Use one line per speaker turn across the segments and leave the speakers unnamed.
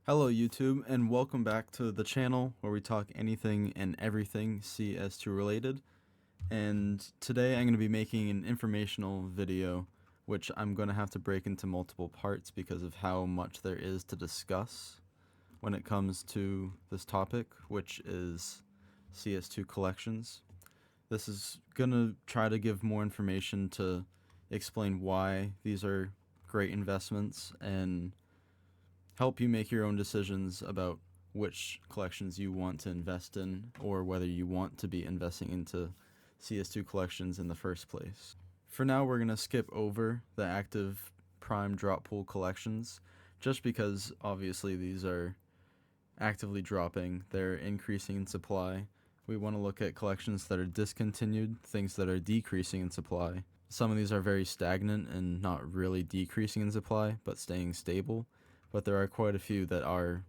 Hello YouTube, and welcome back to the channel where we talk anything and everything CS2 related. And today I'm going to be making an informational video, which I'm going to have to break into multiple parts because of how much there is to discuss when it comes to this topic, which is CS2 collections. This is going to try to give more information to explain why these are great investments and help you make your own decisions about which collections you want to invest in or whether you want to be investing into CS2 collections in the first place. For now, we're going to skip over the active prime drop pool collections just because obviously these are actively dropping, they're increasing in supply. We want to look at collections that are discontinued, things that are decreasing in supply. Some of these are very stagnant and not really decreasing in supply, but staying stable. But there are quite a few that are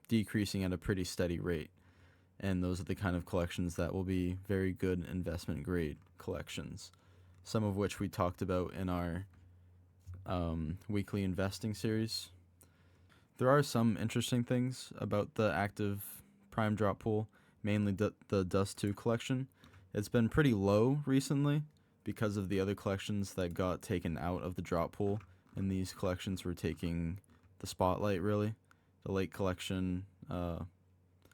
decreasing at a pretty steady rate. And those are the kind of collections that will be very good investment grade collections. Some of which we talked about in our weekly investing series. There are some interesting things about the active prime drop pool, mainly the Dust 2 collection. It's been pretty low recently because of the other collections that got taken out of the drop pool, and these collections were taking the spotlight, really. The Lake Collection,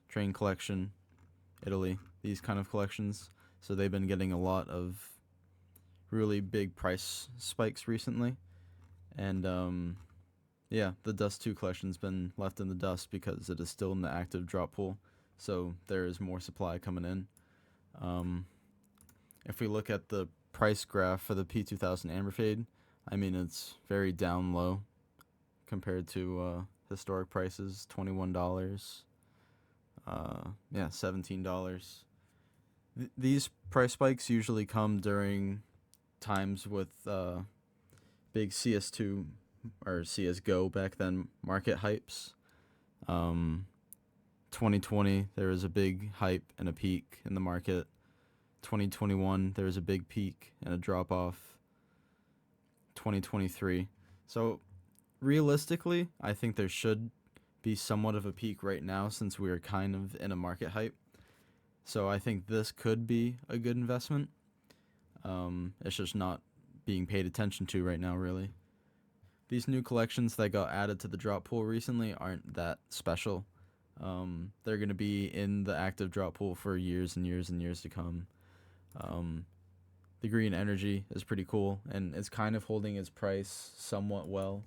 Train Collection, Italy, these kind of collections. So they've been getting a lot of really big price spikes recently. And yeah, the Dust 2 collection's been left in the dust because it is still in the active drop pool. So there is more supply coming in. If we look at the price graph for the P2000 Amber Fade, I mean, it's very down low compared to historic prices, $21, yeah, $17. These price spikes usually come during times with big CS2 or CSGO back then market hypes. 2020 there was a big hype and a peak in the market. 2021 there was a big peak and a drop off. 2023. So realistically, I think there should be somewhat of a peak right now since we are kind of in a market hype. So I think this could be a good investment. It's just not being paid attention to right now, really. These new collections that got added to the drop pool recently aren't that special. They're going to be in the active drop pool for years and years and years to come. The green energy is pretty cool, and it's kind of holding its price somewhat well.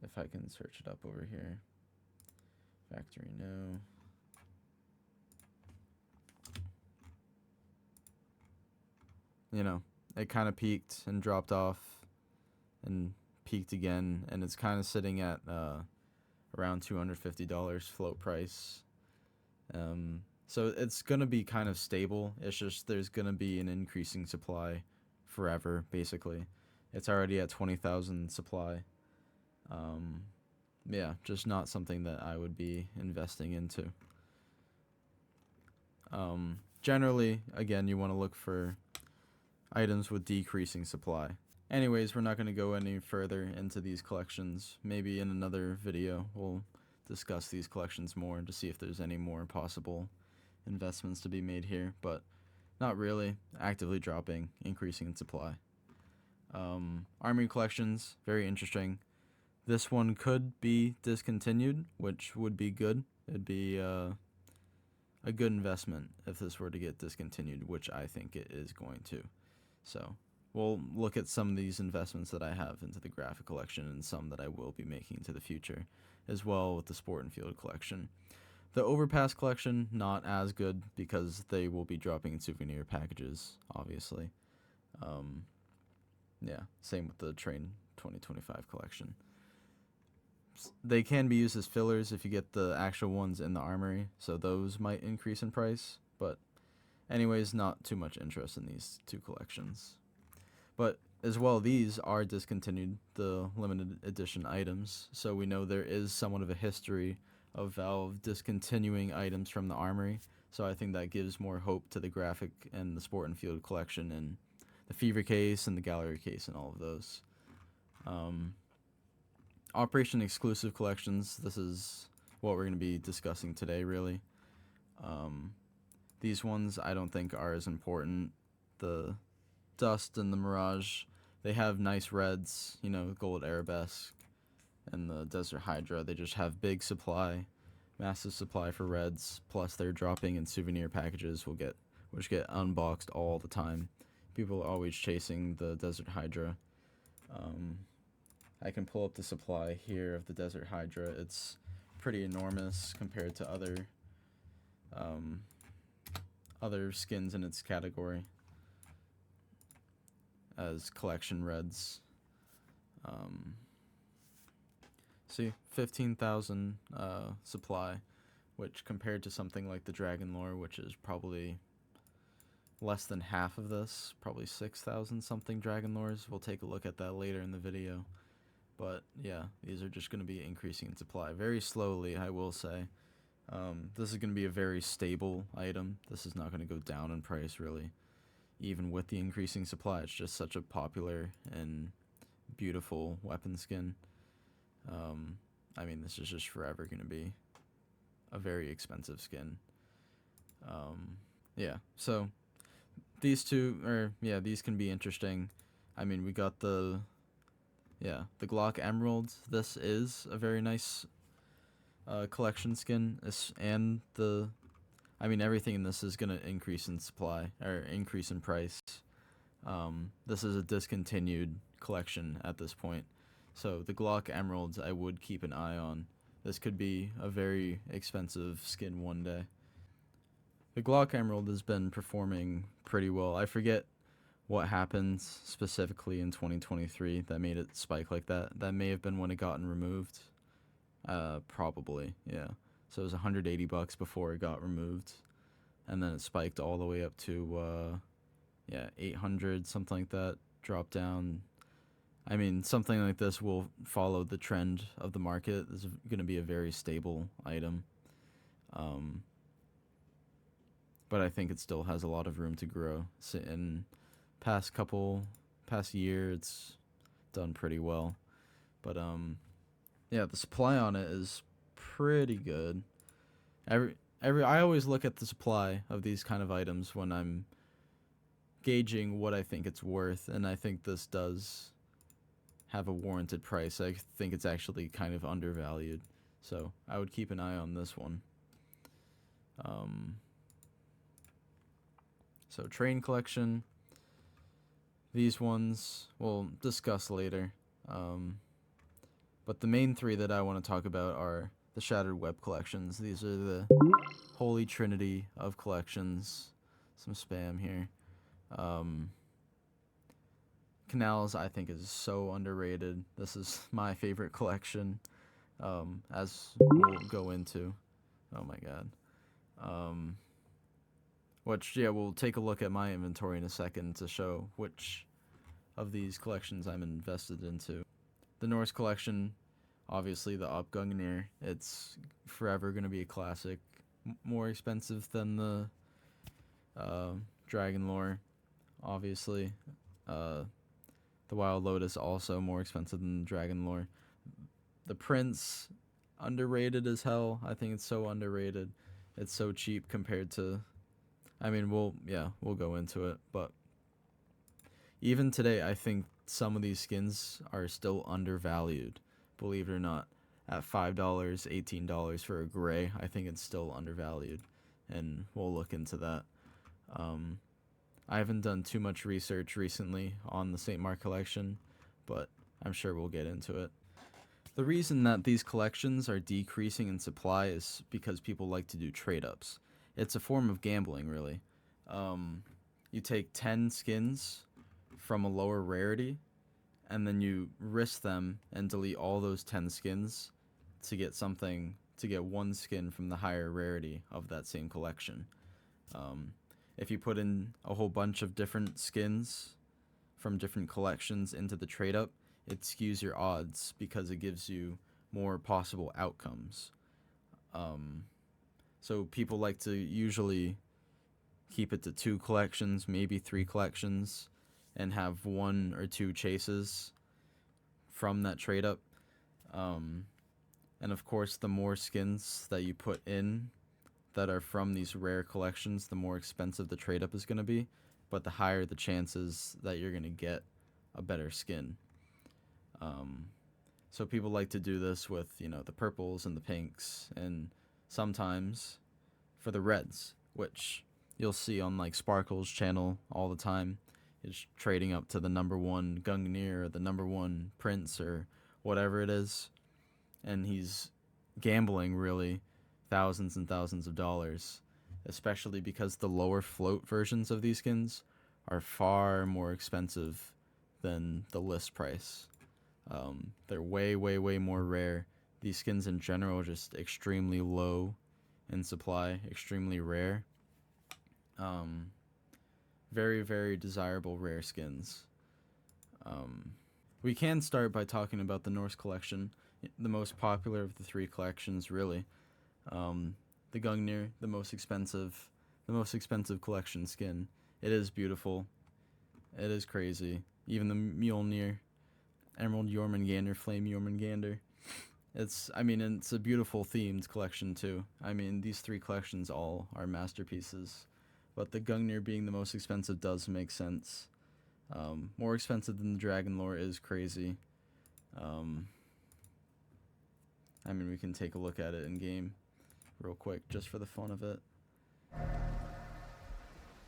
If I can search it up over here. Factory no. You know, it kind of peaked and dropped off and peaked again, and it's kind of sitting at around $250 float price. So it's going to be kind of stable. It's just there's going to be an increasing supply forever, basically. It's already at 20,000 supply. Yeah, just not something that I would be investing into. Generally, again, you want to look for items with decreasing supply. Anyways, we're not going to go any further into these collections. Maybe in another video we'll discuss these collections more to see if there's any more possible investments to be made here, but not really. Actively dropping, increasing in supply. Army collections, very interesting. This one could be discontinued, which would be good. It'd be a good investment if this were to get discontinued, which I think it is going to. So we'll look at some of these investments that I have into the graphic collection and some that I will be making into the future, as well with the sport and field collection. The Overpass collection, not as good because they will be dropping in souvenir packages, obviously. Yeah, same with the Train 2025 collection. They can be used as fillers if you get the actual ones in the armory, so those might increase in price, but anyways, not too much interest in these two collections. But as well, these are discontinued, the limited edition items, so we know there is somewhat of a history of Valve discontinuing items from the armory, so I think that gives more hope to the graphic and the sport and field collection and the fever case and the gallery case and all of those. Operation exclusive collections. This is what we're going to be discussing today, really. These ones I don't think are as important. The Dust and the Mirage, they have nice reds, gold arabesque, and the Desert Hydra. They just have big supply, massive supply for reds. Plus, they're dropping in souvenir packages, which get unboxed all the time. People are always chasing the Desert Hydra. I can pull up the supply here of the Desert Hydra. It's pretty enormous compared to other skins in its category as collection reds. See, 15,000 supply, which compared to something like the Dragon Lore, which is probably less than half of this, probably 6,000 something Dragon Lores. We'll take a look at that later in the video. But yeah, these are just going to be increasing in supply very slowly, I will say. This is going to be a very stable item. This is not going to go down in price, really. Even with the increasing supply, it's just such a popular and beautiful weapon skin. I mean, this is just forever going to be a very expensive skin. Yeah, so these these can be interesting. I mean, we got the Glock Emerald. This is a very nice collection skin, and everything in this is going to increase in supply, or increase in price. This is a discontinued collection at this point. So the Glock Emeralds I would keep an eye on. This could be a very expensive skin one day. The Glock Emerald has been performing pretty well. I forget what happened specifically in 2023 that made it spike like that. That may have been when it gotten removed. Probably, yeah. So it was $180 before it got removed, and then it spiked all the way up to 800, something like that. Dropped down. I mean, something like this will follow the trend of the market. This is going to be a very stable item. But I think it still has a lot of room to grow. So in past year, it's done pretty well. But the supply on it is pretty good. I always look at the supply of these kind of items when I'm gauging what I think it's worth, and I think this does have a warranted price. I think it's actually kind of undervalued, so I would keep an eye on this one. So Train Collection, these ones we'll discuss later, but the main three that I want to talk about are the Shattered Web collections. These are the holy trinity of collections. Some spam here. Canals, I think, is so underrated. This is my favorite collection, as we'll go into. Oh my god. We'll take a look at my inventory in a second to show which of these collections I'm invested into. The Norse Collection, obviously the Uppgungnir, it's forever going to be a classic. More expensive than the Dragon Lore, obviously. The Wild Lotus, also more expensive than the Dragon Lore. The Prince, underrated as hell. I think it's so underrated. It's so cheap compared to... I mean, we'll go into it, but even today, I think some of these skins are still undervalued, believe it or not. At $5, $18 for a gray, I think it's still undervalued, and we'll look into that. I haven't done too much research recently on the St. Marc Collection, but I'm sure we'll get into it. The reason that these collections are decreasing in supply is because people like to do trade-ups. It's a form of gambling, really. You take 10 skins from a lower rarity, and then you risk them and delete all those 10 skins to get one skin from the higher rarity of that same collection. If you put in a whole bunch of different skins from different collections into the trade-up, it skews your odds because it gives you more possible outcomes. So people like to usually keep it to 2 collections, maybe 3 collections, and have 1 or 2 chases from that trade up. And of course, the more skins that you put in that are from these rare collections, the more expensive the trade up is going to be, but the higher the chances that you're going to get a better skin. So people like to do this with, the purples and the pinks, and sometimes for the reds, which you'll see on like Sparkle's channel all the time. Is trading up to the number 1 Gungnir or the number 1 Prince or whatever it is, and he's gambling really thousands and thousands of dollars, especially because the lower float versions of these skins are far more expensive than the list price. They're way, way, way more rare. These skins in general are just extremely low in supply, extremely rare. Very, very desirable rare skins. We can start by talking about the Norse Collection, the most popular of the 3 collections, really. The Gungnir, the most expensive collection skin. It is beautiful. It is crazy. Even the Mjolnir, Emerald Jormungandr, Flame Jormungandr. It's a beautiful themed collection too. These 3 collections all are masterpieces, but the Gungnir being the most expensive does make sense. More expensive than the Dragon Lore is crazy. We can take a look at it in game real quick just for the fun of it.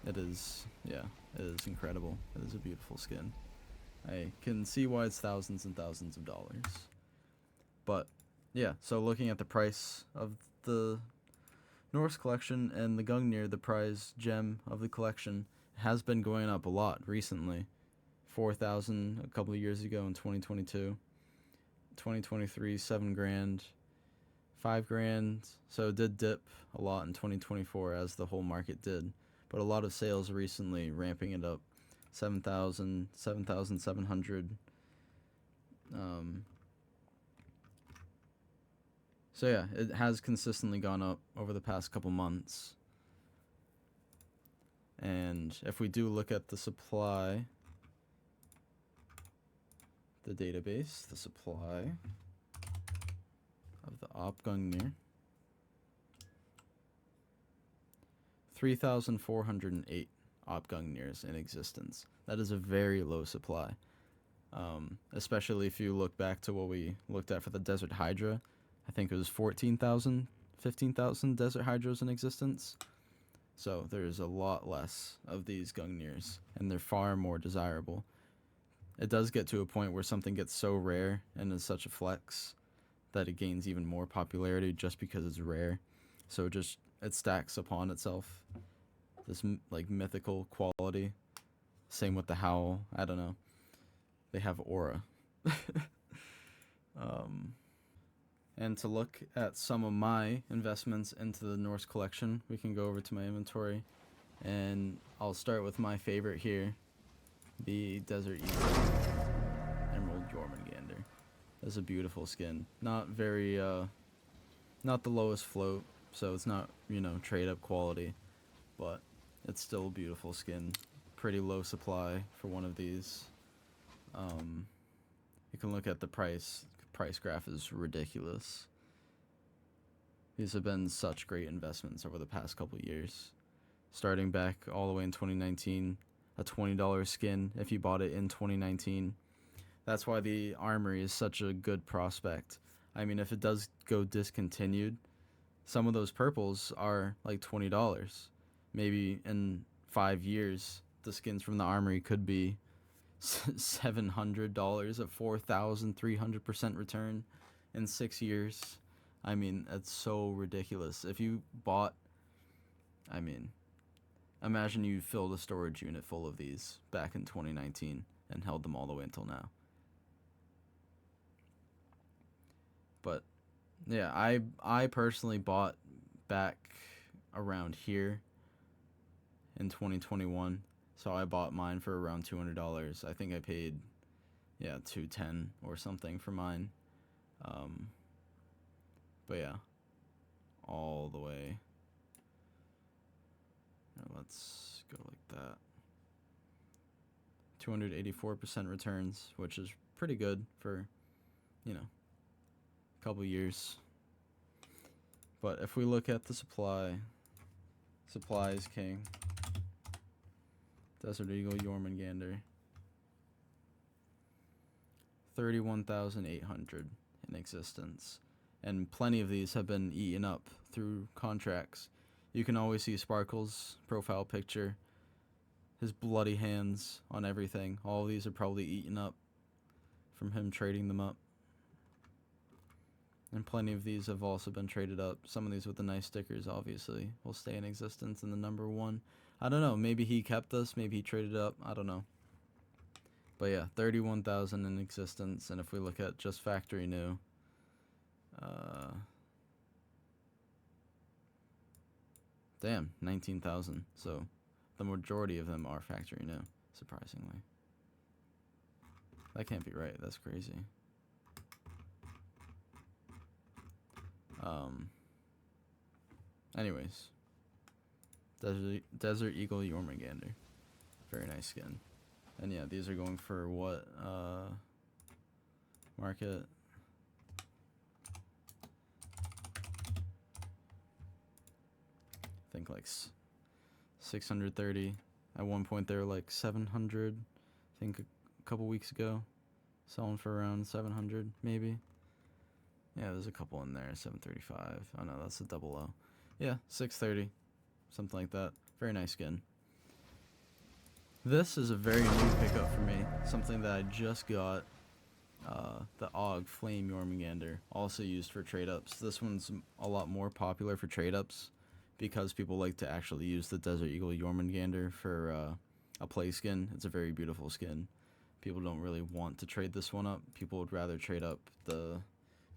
It is incredible. It is a beautiful skin. I can see why it's thousands and thousands of dollars. But yeah, so looking at the price of the Norse Collection and the Gungnir, the prize gem of the collection, has been going up a lot recently. 4,000 a couple of years ago in 2022. 2023, 7 grand, 5 grand. So it did dip a lot in 2024, as the whole market did. But a lot of sales recently ramping it up. 7,000, 7,700. So yeah, it has consistently gone up over the past couple months. And if we do look at the supply, the database, the supply of the Op Gungnir, 3,408 Op Gungnirs in existence. That is a very low supply. Especially if you look back to what we looked at for the Desert Hydra. I think it was 14,000, 15,000 Desert Hydras in existence. So there's a lot less of these Gungnirs, and they're far more desirable. It does get to a point where something gets so rare and is such a flex that it gains even more popularity just because it's rare. So it stacks upon itself. This mythical quality. Same with the Howl. I don't know. They have aura. And to look at some of my investments into the Norse Collection, we can go over to my inventory, and I'll start with my favorite here, the Desert Eagle Emerald Jormungandr. That's a beautiful skin. Not very, not the lowest float, so it's not, trade up quality, but it's still a beautiful skin. Pretty low supply for one of these. You can look at the price. Price graph is ridiculous. These have been such great investments over the past couple years. Starting back all the way in 2019, a $20 skin if you bought it in 2019. That's why the Armory is such a good prospect. If it does go discontinued, some of those purples are like $20. Maybe in 5 years, the skins from the Armory could be $700, a 4,300% return in 6 years. That's so ridiculous. If you bought, imagine you filled a storage unit full of these back in 2019 and held them all the way until now. But yeah, I personally bought back around here in 2021. So I bought mine for around $200. I think I paid, $210 or something for mine. But yeah, all the way. Let's go like that. 284% returns, which is pretty good for you know, a couple years. But if we look at the supply is king. Desert Eagle Jormungandr. 31,800 in existence. And plenty of these have been eaten up through contracts. You can always see Sparkle's profile picture, his bloody hands on everything. All of these are probably eaten up from him trading them up. And plenty of these have also been traded up. Some of these with the nice stickers, obviously, will stay in existence in the number 1. I don't know. Maybe he kept this. Maybe he traded up. I don't know. But yeah, 31,000 in existence. And if we look at just factory new, damn, 19,000. So the majority of them are factory new, surprisingly. That can't be right. That's crazy. Anyways, Desert Eagle Jormungandr, very nice skin. And yeah, these are going for what market? I think like 630. At one point they were like 700. I think a couple weeks ago, selling for around 700 maybe. Yeah, there's a couple in there. 735. Oh no, that's a double O. Yeah, 630, something like that. Very nice skin. This is a very new pickup for me. Something that I just got. The AUG Flame Jormungandr, also used for trade ups. This one's a lot more popular for trade ups because people like to actually use the Desert Eagle Jormungandr for a play skin. It's a very beautiful skin. People don't really want to trade this one up. People would rather trade up the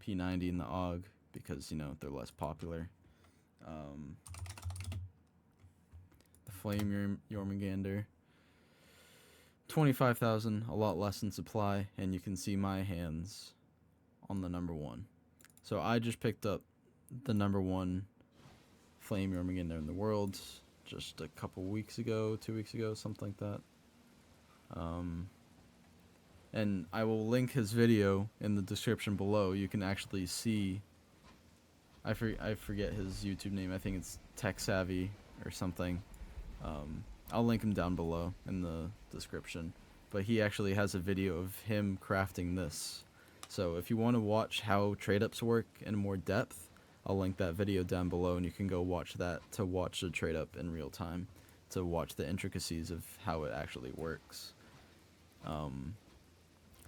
P90 and the AUG because, you know, they're less popular. The Flame Jormungandr, 25,000, a lot less in supply, and you can see my hands on the number 1. So I just picked up the number 1 Flame Jormungandr in the world just a couple weeks ago, 2 weeks ago, something like that. And I will link his video in the description below. You can actually see, I forget his YouTube name. I think it's Tech Savvy or something. I'll link him down below in the description. But he actually has a video of him crafting this. So if you want to watch how trade-ups work in more depth, I'll link that video down below, and you can go watch that to watch the trade-up in real time, to watch the intricacies of how it actually works.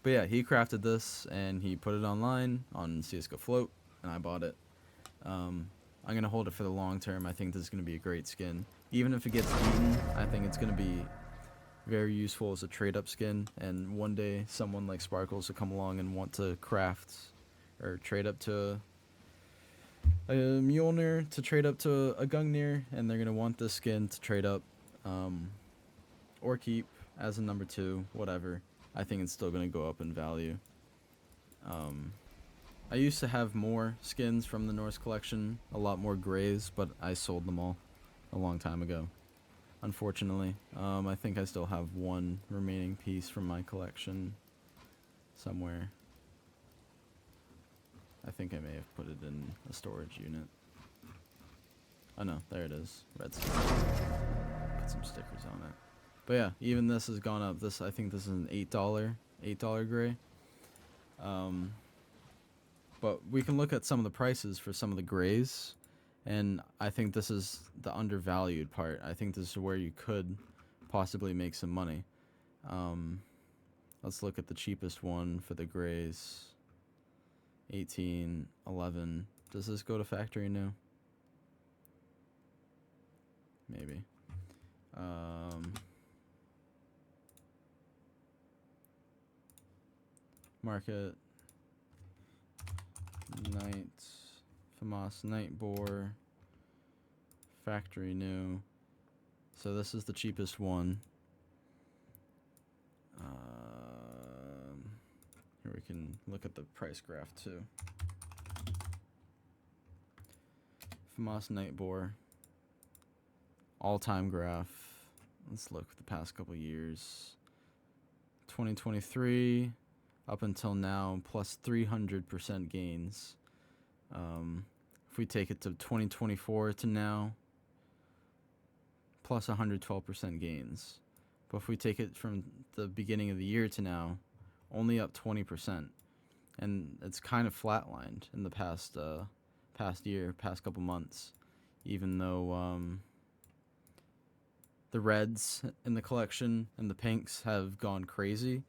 But yeah, he crafted this, and he put it online on CSGO Float, and I bought it. I'm going to hold it for the long term. I think this is going to be a great skin. Even if it gets eaten, I think it's going to be very useful as a trade-up skin. And one day, someone like Sparkles will come along and want to craft or trade up to a Mjolnir, to trade up to a Gungnir, and they're going to want this skin to trade up or keep as a number 2, whatever. I think it's still going to go up in value. I used to have more skins from the Norse Collection, a lot more grays, but I sold them all a long time ago, unfortunately. I think I still have one remaining piece from my collection somewhere. I think I may have put it in a storage unit. Oh no, there it is. Red skin. Put some stickers on it. But yeah, even this has gone up. I think this is an $8 gray. But we can look at some of the prices for some of the grays, and I think this is the undervalued part. I think this is where you could possibly make some money. Let's look at the cheapest one for the grays. 18, 11. Does this go to factory new? Maybe. Market. FAMAS Night Boar, factory new. So this is the cheapest one. Here we can look at the price graph too. FAMAS Night Boar, all-time graph. Let's look at the past couple years. 2023, up until now, plus 300% gains. If we take it to 2024 to now, plus 112% gains. But if we take it from the beginning of the year to now, only up 20%. And it's kind of flatlined in the past year, past couple months, even though the reds in the collection and the pinks have gone crazy.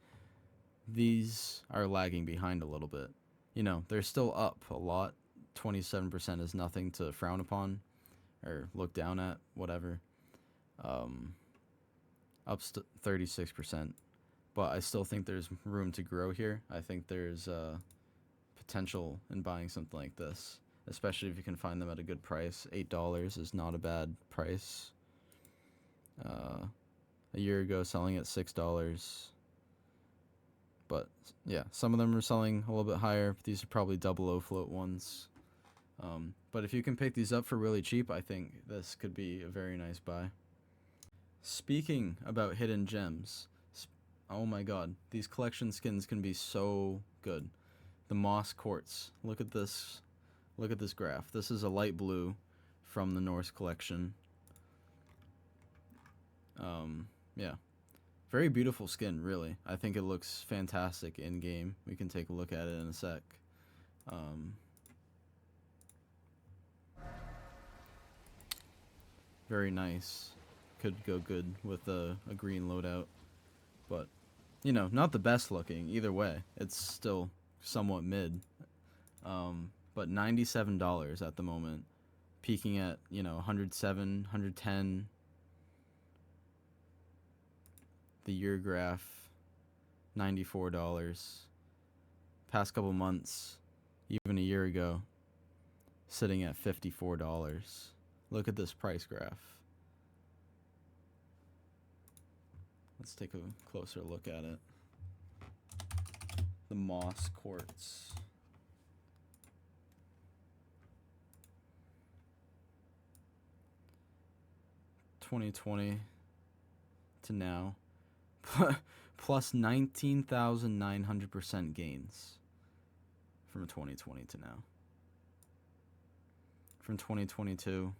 These are lagging behind a little bit. You know, they're still up a lot. 27% is nothing to frown upon or look down at, whatever. Up 36%. But I still think there's room to grow here. I think there's potential in buying something like this, especially if you can find them at a good price. $8 is not a bad price. A year ago, selling at $6. But yeah, some of them are selling a little bit higher. These are probably double O float ones. But if you can pick these up for really cheap, I think this could be a very nice buy. Speaking about hidden gems, oh my god, these collection skins can be so good. The moss quartz. Look at this graph. This is a light blue from the Norse Collection. Yeah. Very beautiful skin, really. I think it looks fantastic in game. We can take a look at it in a sec. Very nice. Could go good with a green loadout. But, you know, not the best looking either way. It's still somewhat mid. But $97 at the moment. Peaking at, you know, 107, 110. The year graph, $94. Past couple months, even a year ago, sitting at $54. Look at this price graph. Let's take a closer look at it. The moss quartz. $2020 to now. Plus 19,900% gains from 2020 to now. From 2022,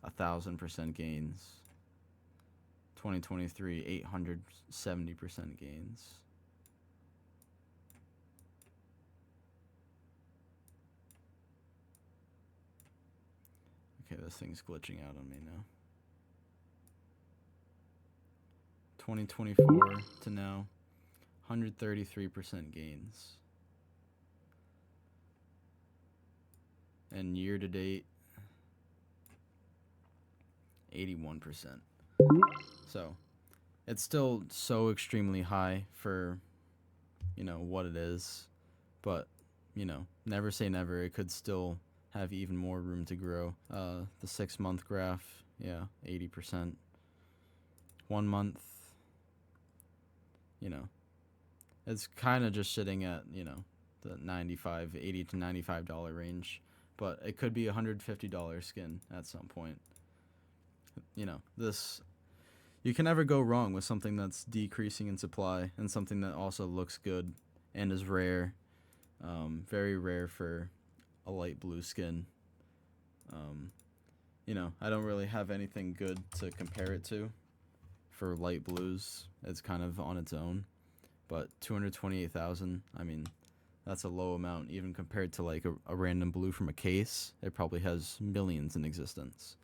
1,000% gains. 2023, 870% gains. Okay, this thing's glitching out on me now. 2024 to now, 133% gains. And year to date, 81%. So, it's still so extremely high for, you know, what it is. But, you know, never say never. It could still have even more room to grow. The 6-month graph, yeah, 80%. 1 month, you know, it's kind of just sitting at, you know, the $80 to $95 range. But it could be a $150 skin at some point. You know, this, you can never go wrong with something that's decreasing in supply and something that also looks good and is rare. Very rare for a light blue skin. You know, I don't really have anything good to compare it to for light blues. It's kind of on its own. But 228,000, I mean, that's a low amount even compared to like a random blue from a case. It probably has millions in existence.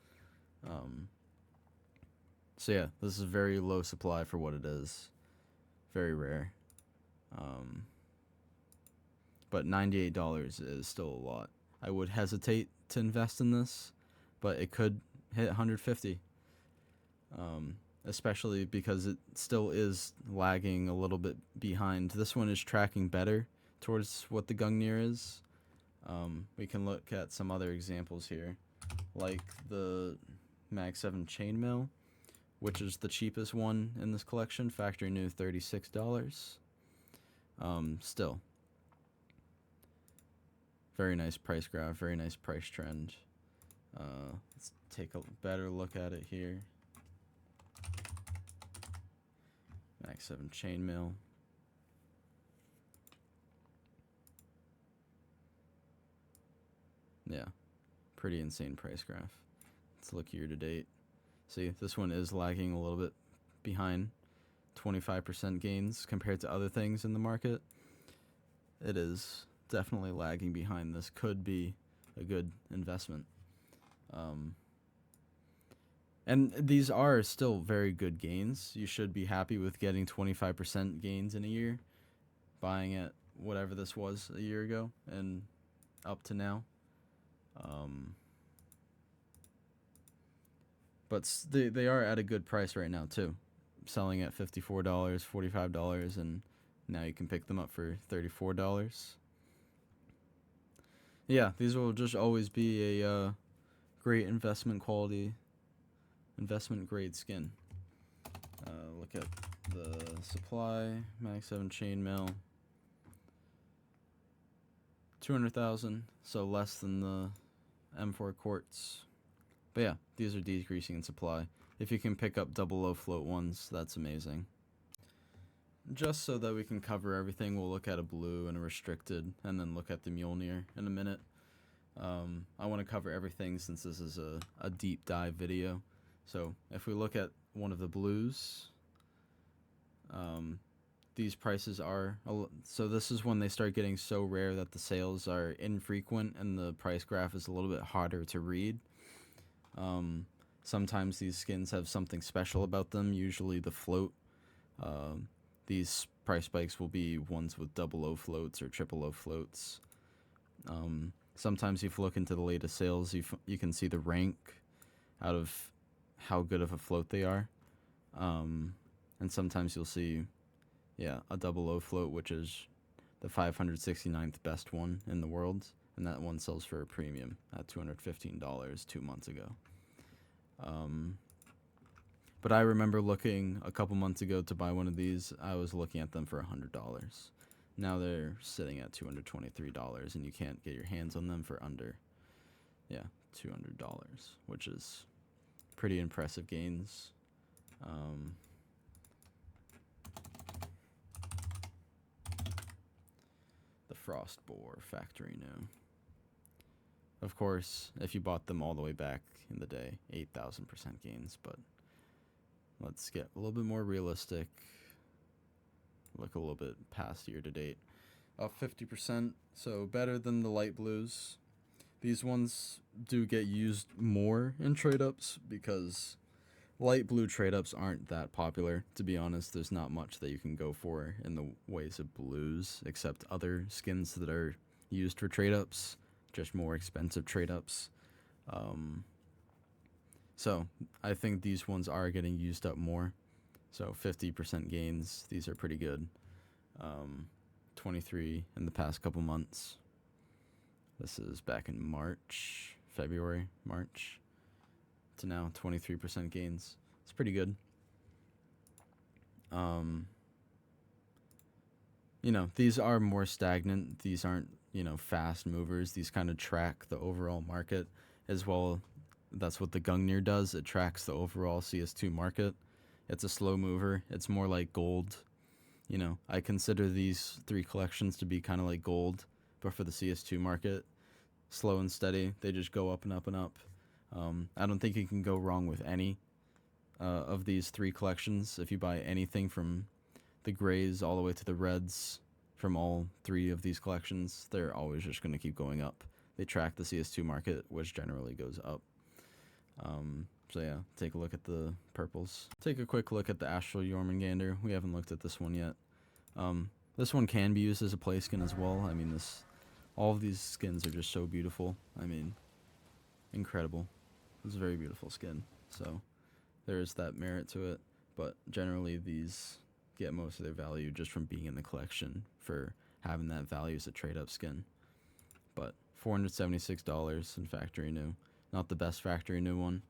So yeah, this is very low supply for what it is. Very rare. But $98 is still a lot. I would hesitate to invest in this, but it could hit 150. Especially because it still is lagging a little bit behind. This one is tracking better towards what the Gungnir is. We can look at some other examples here, like the Mag 7 Chainmail, which is the cheapest one in this collection, factory new $36. Still, very nice price graph, very nice price trend. Let's take a better look at it here. Mag 7 Chainmail. Yeah, pretty insane price graph. Let's look year to date. See, this one is lagging a little bit behind. 25% gains compared to other things in the market. It is definitely lagging behind. This could be a good investment. And these are still very good gains. You should be happy with getting 25% gains in a year, buying at whatever this was a year ago and up to now. But they are at a good price right now too, selling at $54, $45, and now you can pick them up for $34. Yeah, these will just always be a great investment quality, investment grade skin. Look at the supply, Mag 7 chainmail, 200,000, so less than the M4 quartz. But yeah, these are decreasing in supply. If you can pick up double low float ones, that's amazing. Just so that we can cover everything, we'll look at a blue and a restricted, and then look at the Mjolnir in a minute. I want to cover everything since this is a deep dive video. So if we look at one of the blues, these prices are, so this is when they start getting so rare that the sales are infrequent and the price graph is a little bit harder to read. Sometimes these skins have something special about them, usually the float. These price spikes will be ones with double O floats or triple O floats. Sometimes if you look into the latest sales, you can see the rank out of how good of a float they are. And sometimes you'll see, yeah, a double O float, which is the 569th best one in the world. And that one sells for a premium at $215 2 months ago. But I remember looking a couple months ago to buy one of these. I was looking at them for $100. Now they're sitting at $223, and you can't get your hands on them for under, yeah, $200, which is pretty impressive gains. The Frostbore factory new. Of course, if you bought them all the way back in the day, 8,000% gains, but let's get a little bit more realistic. Look a little bit past year to date. Up 50%, so better than the light blues. These ones do get used more in trade-ups because light blue trade-ups aren't that popular. To be honest, there's not much that you can go for in the ways of blues, except other skins that are used for trade-ups, just more expensive trade-ups. So I think these ones are getting used up more. So 50% gains, these are pretty good. 23 in the past couple months. This is back in February, March, to now 23% gains. It's pretty good. You know, these are more stagnant. These aren't, you know, fast movers. These kind of track the overall market as well. That's what the Gungnir does. It tracks the overall CS2 market. It's a slow mover. It's more like gold. You know, I consider these 3 collections to be kind of like gold, but for the CS2 market, slow and steady. They just go up and up and up. I don't think you can go wrong with any of these 3 collections. If you buy anything from the grays all the way to the reds from all 3 of these collections, they're always just going to keep going up. They track the CS2 market, which generally goes up. So yeah, take a look at the purples. Take a quick look at the Astral Jormungandr. We haven't looked at this one yet. This one can be used as a play skin as well. I mean, all of these skins are just so beautiful. I mean, incredible. It's a very beautiful skin. So there is that merit to it. But generally, these get most of their value just from being in the collection for having that value as a trade-up skin. But $476 in factory new. Not the best factory new one.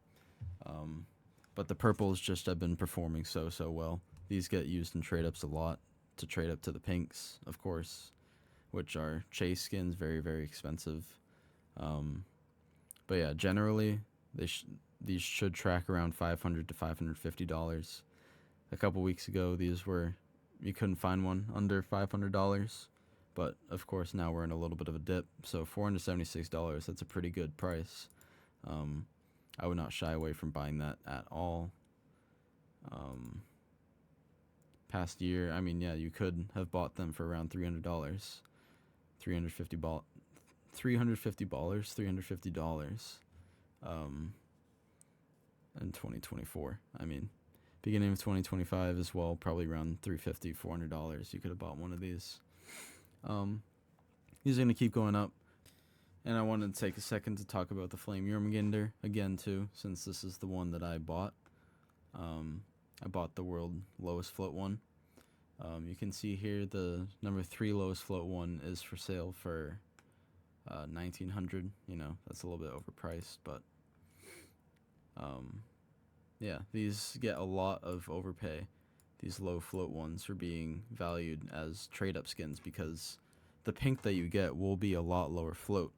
But the purples just have been performing so well. These get used in trade-ups a lot to trade up to the pinks, of course, which are chase skins, very expensive. But yeah, generally, these should track around $500 to $550. A couple weeks ago, you couldn't find one under $500, but of course now we're in a little bit of a dip. So $476, that's a pretty good price. I would not shy away from buying that at all. Past year, I mean, yeah, you could have bought them for around $300, $350, in 2024. I mean, beginning of 2025 as well, probably around $350, $400. You could have bought one of these. These are going to keep going up. And I wanted to take a second to talk about the Flame Jormungandr again too, since this is the one that I bought. I bought the world lowest float one. You can see here the number 3 lowest float one is for sale for $1,900. You know, that's a little bit overpriced, but yeah, these get a lot of overpay, these low float ones, for being valued as trade up skins, because the pink that you get will be a lot lower float,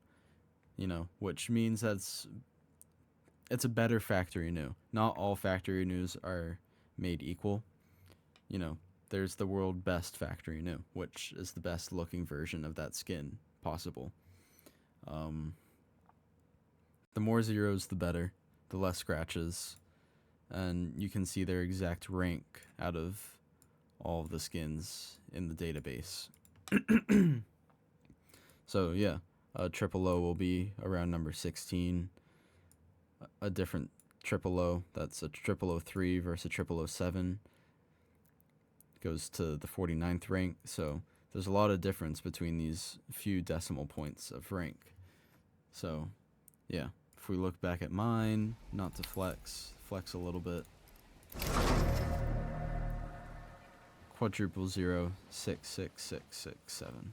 you know, which means it's a better factory new. Not all factory news are made equal. You know, there's the world best factory new, which is the best looking version of that skin possible. The more zeros, the better, the less scratches, and you can see their exact rank out of all of the skins in the database. So yeah, a triple O will be around number 16. A different triple O, that's a 003 versus a 007, goes to the 49th rank. So there's a lot of difference between these few decimal points of rank. So yeah, if we look back at mine, not to flex a little bit, quadruple 0, 6, 6, 6, 6, 7,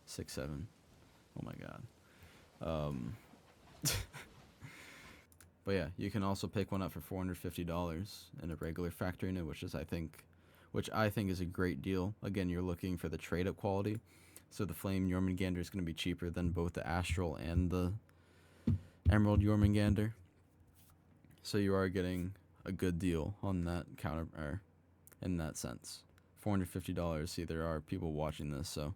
6, 7. Oh my god. But yeah, you can also pick one up for $450 in a regular factory new, which I think is a great deal. Again, you're looking for the trade up quality, so the Flame Jormungandr is going to be cheaper than both the Astral and the Emerald Jormungandr. So you are getting a good deal on that counter, or in that sense. $450. See, there are people watching this, so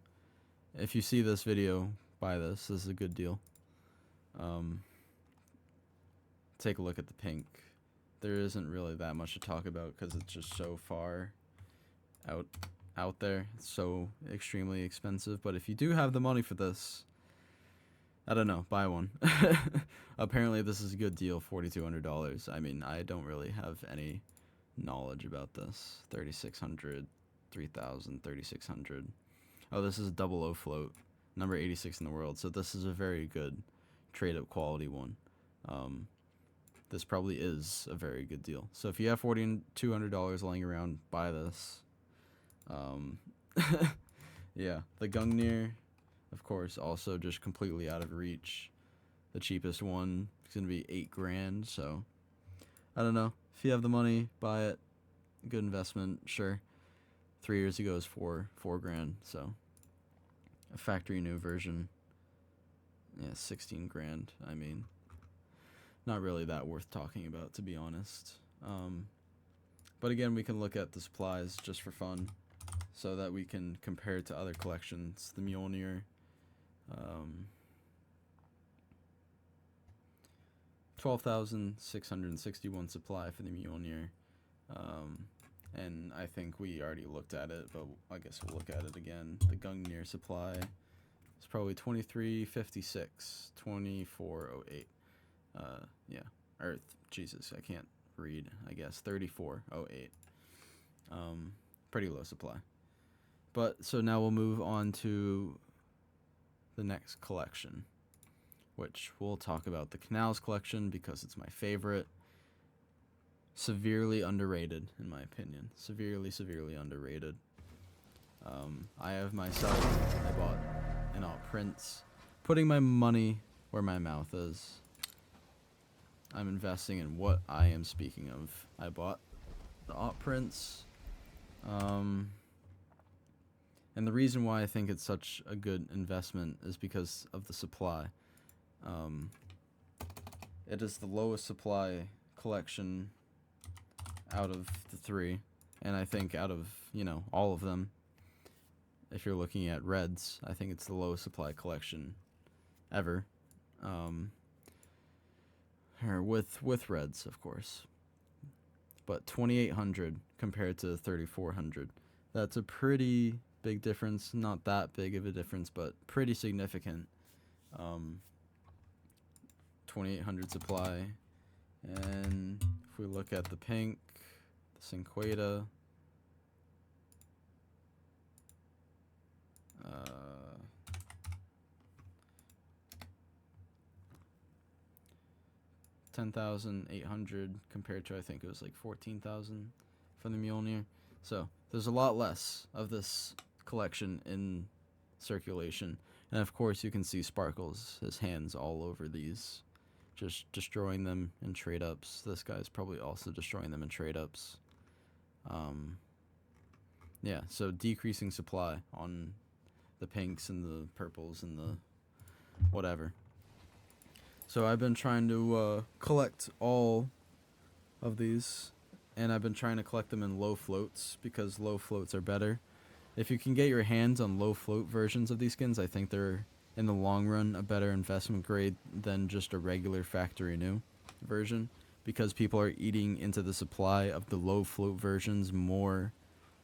if you see this video, buy this. This is a good deal. Take a look at the pink. There isn't really that much to talk about because it's just so far out there. It's so extremely expensive. But if you do have the money for this, I don't know, buy one. Apparently this is a good deal, $4,200. I mean, I don't really have any knowledge about this. 3,600, 3,000, 3,600. Oh, this is a double O float, number 86 in the world. So this is a very good trade up quality one. This probably is a very good deal. So if you have $4,200 laying around, buy this. Yeah, the Gungnir, of course, also just completely out of reach. The cheapest one is going to be $8,000. So I don't know. If you have the money, buy it. Good investment, sure. 3 years ago it was $4,000. So a factory new version, yeah, $16,000. I mean, not really that worth talking about, to be honest. But again, we can look at the supplies just for fun, so that we can compare it to other collections. The Mjolnir, 12,661 supply for the Mjolnir. And I think we already looked at it, but I guess we'll look at it again. The Gungnir supply is probably 2356, 2408. Yeah, Jesus, I can't read, I guess, 3408. Pretty low supply. But, so now we'll move on to the next collection, which we'll talk about the Canals Collection, because it's my favorite. Severely underrated, in my opinion. Severely underrated. I have myself, I bought an alt prints, putting my money where my mouth is. I'm investing in what I am speaking of. I bought the alt prints, and the reason why I think it's such a good investment is because of the supply. It is the lowest supply collection out of the 3, and I think out of, you know, all of them. if you're looking at reds, I think it's the lowest supply collection ever. Or with reds, of course. But 2,800 compared to 3,400. That's a pretty big difference. Not that big of a difference, but pretty significant. 2,800 supply. And if we look at the pink, the Cinqueta, 10,800 compared to, I think it was like 14,000 for the Mjolnir. So there's a lot less of this collection in circulation. And of course you can see Sparkles, his hands all over these, just destroying them in trade ups. This guy's probably also destroying them in trade ups. Yeah, so decreasing supply on the pinks and the purples and the whatever. So I've been trying to collect all of these, and I've been trying to collect them in low floats because low floats are better. If you can get your hands on low float versions of these skins, I think they're, in the long run, a better investment grade than just a regular factory new version, because people are eating into the supply of the low float versions more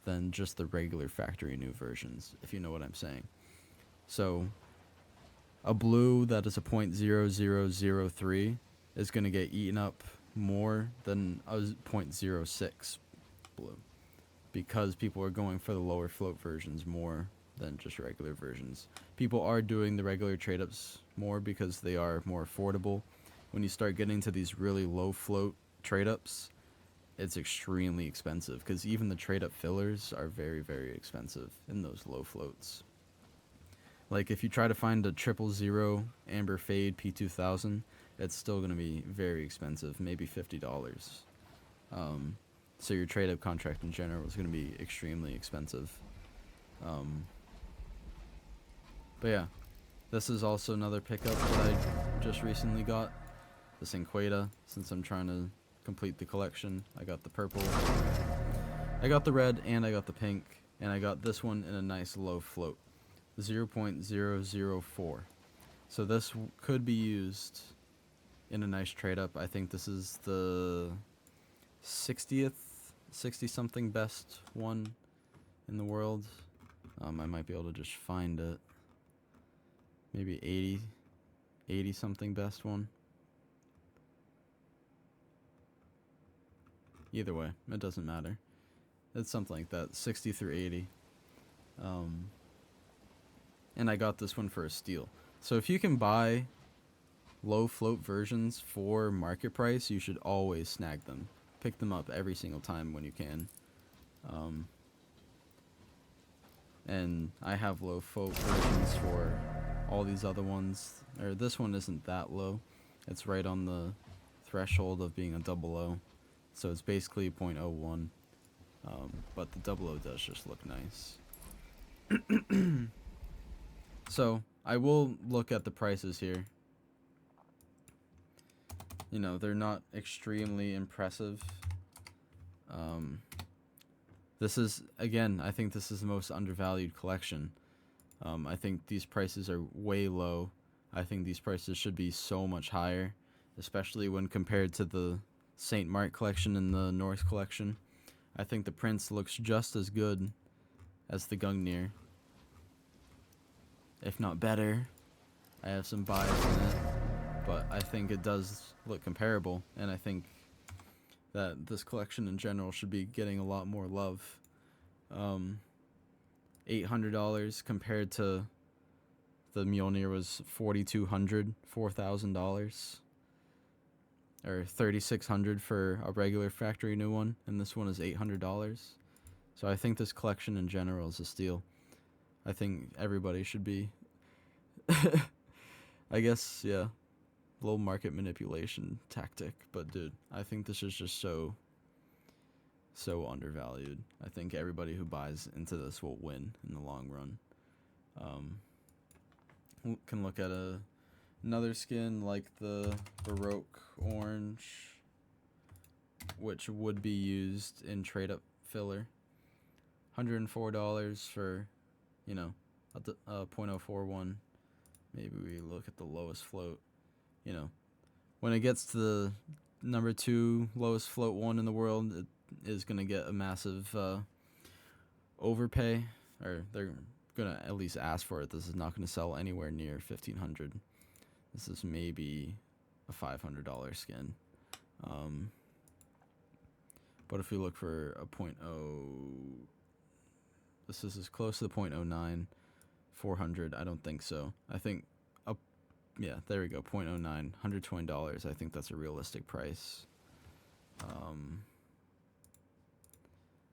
than just the regular factory new versions, if you know what I'm saying. So a blue that is a .0003 is going to get eaten up more than a .06 blue, because people are going for the lower float versions more than just regular versions. People are doing the regular trade-ups more because they are more affordable. When you start getting to these really low float trade-ups, it's extremely expensive, because even the trade-up fillers are very, very expensive in those low floats. Like, if you try to find a 000 Amber Fade P2000, it's still going to be very expensive, maybe $50. So your trade-up contract in general is going to be extremely expensive. But yeah, this is also another pickup that I just recently got. The Cinqueta, since I'm trying to complete the collection. I got the purple, I got the red, and I got the pink. And I got this one in a nice low float. 0.004. So this could be used in a nice trade up. I think this is the 60th, 60 something best one in the world. I might be able to just find it. Maybe 80 something best one. Either way, it doesn't matter. It's something like that, 60 through 80. And I got this one for a steal. So if you can buy low float versions for market price, you should always snag them. Pick them up every single time when you can. And I have low float versions for all these other ones. Or this one isn't that low. It's right on the threshold of being a double O. So it's basically 0.01. But the double O does just look nice. So I will look at the prices here. You know, they're not extremely impressive. This is, again, I think this is the most undervalued collection. I think these prices are way low. I think these prices should be so much higher, especially when compared to the St. Marc Collection and the Norse Collection. I think the Prince looks just as good as the Gungnir, if not better. I have some bias in it, but I think it does look comparable, and I think that this collection in general should be getting a lot more love. $800 compared to the Mjolnir was $4,200, $4,000, or $3,600 for a regular factory new one, and this one is $800. So I think this collection in general is a steal. I think everybody should be, I guess, yeah, low market manipulation tactic. But dude, I think this is just so undervalued. I think everybody who buys into this will win in the long run. Can look at another skin like the Baroque Orange, which would be used in trade up filler. $104 for you know, a 0.041. Maybe we look at the lowest float. You know, when it gets to the number 2 lowest float one in the world, it is going to get a massive overpay, or they're going to at least ask for it. This is not going to sell anywhere near 1,500. This is maybe a $500 skin. But if we look for a 0.0, this is as close to the 0.09, 400. I don't think so. I think, yeah, there we go, 0.09, $120. I think that's a realistic price.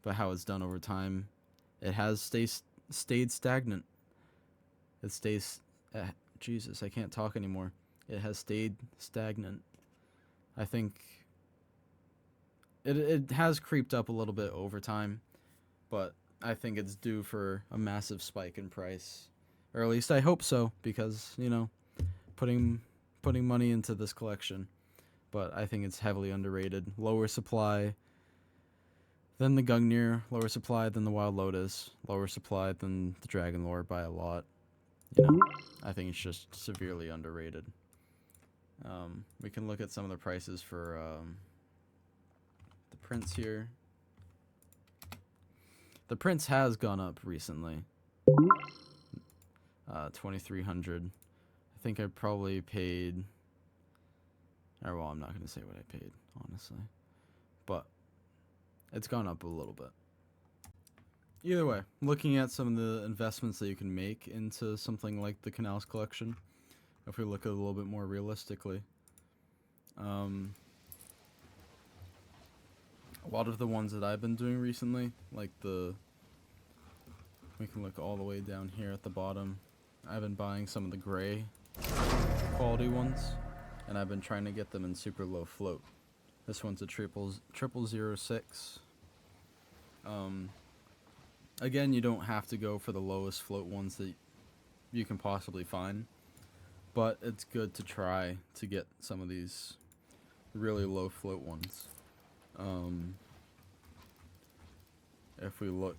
But how it's done over time, it has stayed stagnant. It stays, Jesus, I can't talk anymore. It has stayed stagnant. I think it has creeped up a little bit over time, but I think it's due for a massive spike in price. Or at least I hope so, because, you know, putting money into this collection. But I think it's heavily underrated. Lower supply than the Gungnir, lower supply than the Wild Lotus, lower supply than the Dragon Lore by a lot. You know, I think it's just severely underrated. We can look at some of the prices for the Prince here. The Prince has gone up recently. 2,300. I think I probably paid, or well, I'm not going to say what I paid, honestly. But it's gone up a little bit. Either way, looking at some of the investments that you can make into something like the Canals Collection, if we look at it a little bit more realistically, a lot of the ones that I've been doing recently, like we can look all the way down here at the bottom. I've been buying some of the gray quality ones, and I've been trying to get them in super low float. This one's a 0006. Again, you don't have to go for the lowest float ones that you can possibly find, but it's good to try to get some of these really low float ones. If we look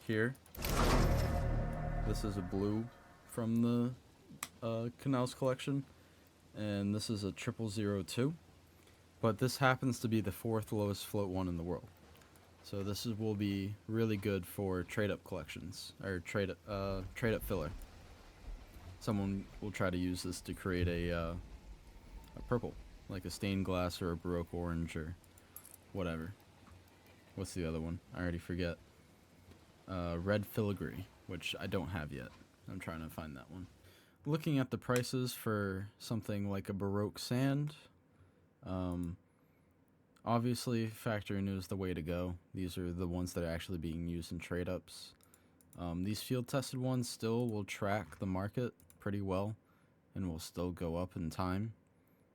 here, this is a blue from the Canals Collection, and this is a 0002, but this happens to be the 4th lowest float one in the world. So this will be really good for trade-up collections, or trade-up filler. Someone will try to use this to create a purple, like a stained glass or a Baroque orange or whatever. What's the other one? I already forget. Red filigree, which I don't have yet. I'm trying to find that one. Looking at the prices for something like a Baroque sand, obviously Factory New is the way to go. These are the ones that are actually being used in trade-ups. These field-tested ones still will track the market pretty well and will still go up in time.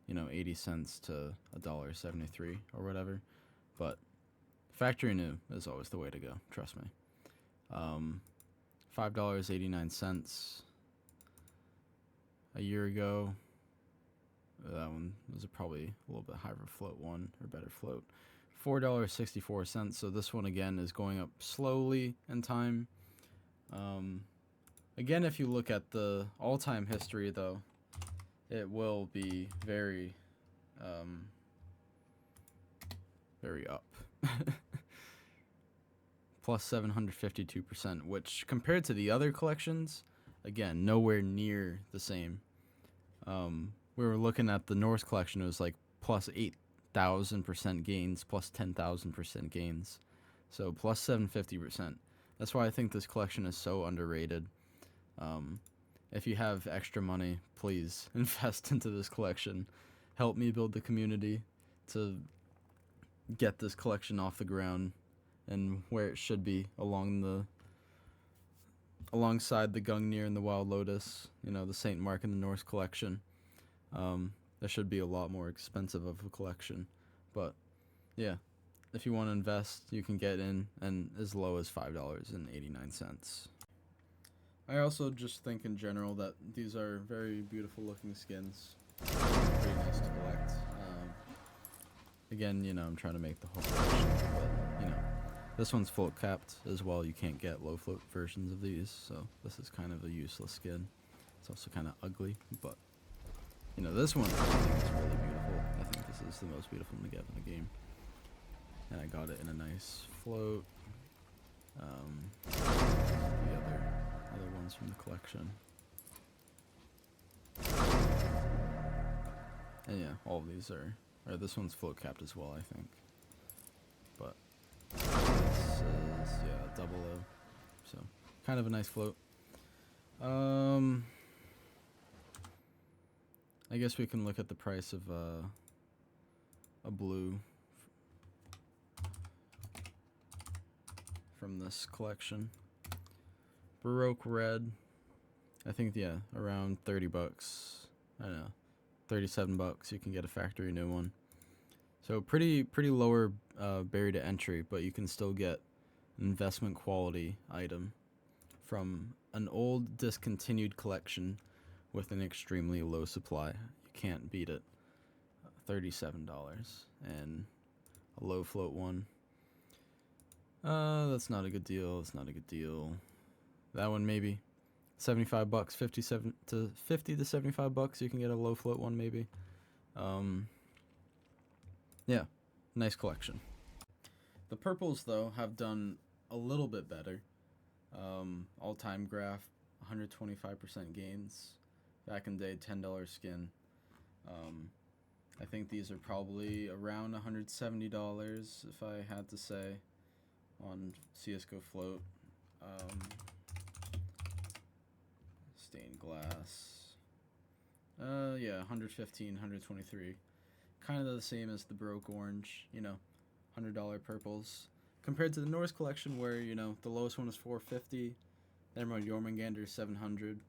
You know, 80 cents to $1.73 or whatever. But Factory New is always the way to go, trust me. $5.89 a year ago. That one was probably a little bit higher float one, or better float. $4.64. So this one again is going up slowly in time. Again, if you look at the all-time history, though, it will be very, very up. Plus 752%, which compared to the other collections, again, nowhere near the same. We were looking at the Norse Collection, it was like plus 8,000% gains, plus 10,000% gains. So plus 750%. That's why I think this collection is so underrated. If you have extra money, please invest into this collection. Help me build the community to get this collection off the ground and where it should be alongside the Gungnir and the Wild Lotus, you know, the St. Mark and the Norse Collection. That should be a lot more expensive of a collection, but yeah, if you want to invest, you can get in and as low as $5.89. I also just think in general that these are very beautiful looking skins, pretty nice to collect. Again, you know, I'm trying to make the whole collection, but you know, This one's float capped as well. You can't get low float versions of these, so this is kind of a useless skin. It's also kind of ugly, but you know, this one I think is really beautiful. I think this is the most beautiful one to get in the game. And I got it in a nice float. The other ones from the collection. And yeah, all of these are, or this one's float capped as well, I think. But this is, yeah, double O. So, kind of a nice float. I guess we can look at the price of a blue from this collection. Baroque red. I think, yeah, around 30 bucks. I don't know, 37 bucks. You can get a factory new one. So pretty lower barrier to entry, but you can still get an investment quality item from an old discontinued collection with an extremely low supply. You can't beat it. $37 and a low float one. That's not a good deal. It's not a good deal. That one maybe 75 bucks, 50 to 75 bucks. You can get a low float one maybe. Yeah, nice collection. The purples though have done a little bit better. All-time graph, 125% gains. Back in the day, $10 skin. I think these are probably around $170 if I had to say on CSGO float. Stained glass. Yeah, 115, 123. Kind of the same as the Baroque orange, you know, $100 purples. Compared to the Norse Collection where, you know, the lowest one is $450, then Flame Jormungandr 700.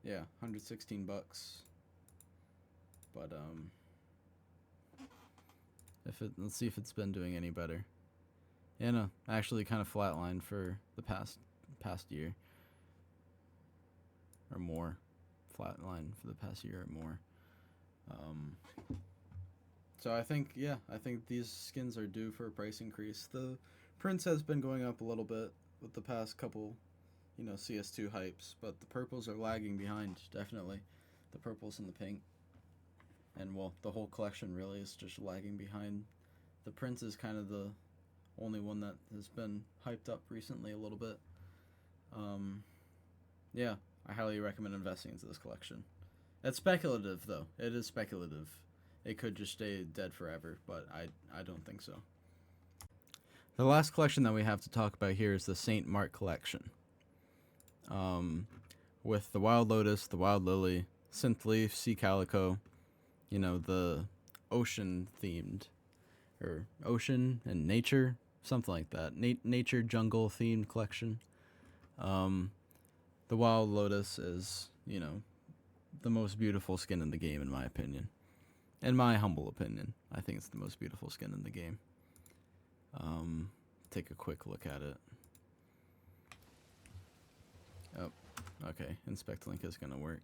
Yeah, 116 bucks. But let's see if it's been doing any better. Yeah, no, actually kind of flatlined for the past year or more. Flatline for the past year or more. So I think, yeah, I think these skins are due for a price increase. The prints has been going up a little bit with the past couple, you know, CS2 hypes, but the purples are lagging behind, definitely. The purples and the pink. And, well, the whole collection really is just lagging behind. The prints is kind of the only one that has been hyped up recently a little bit. Yeah, I highly recommend investing into this collection. It's speculative, though. It is speculative. It could just stay dead forever, but I don't think so. The last collection that we have to talk about here is the St. Marc Collection. With the Wild Lotus, the Wild Lily, Synth Leaf, Sea Calico, you know, the ocean themed, or ocean and nature, something like that. Nature jungle themed collection. The Wild Lotus is, you know, the most beautiful skin in the game, in my opinion. In my humble opinion, I think it's the most beautiful skin in the game. Take a quick look at it. Oh, okay. Inspect link is gonna work.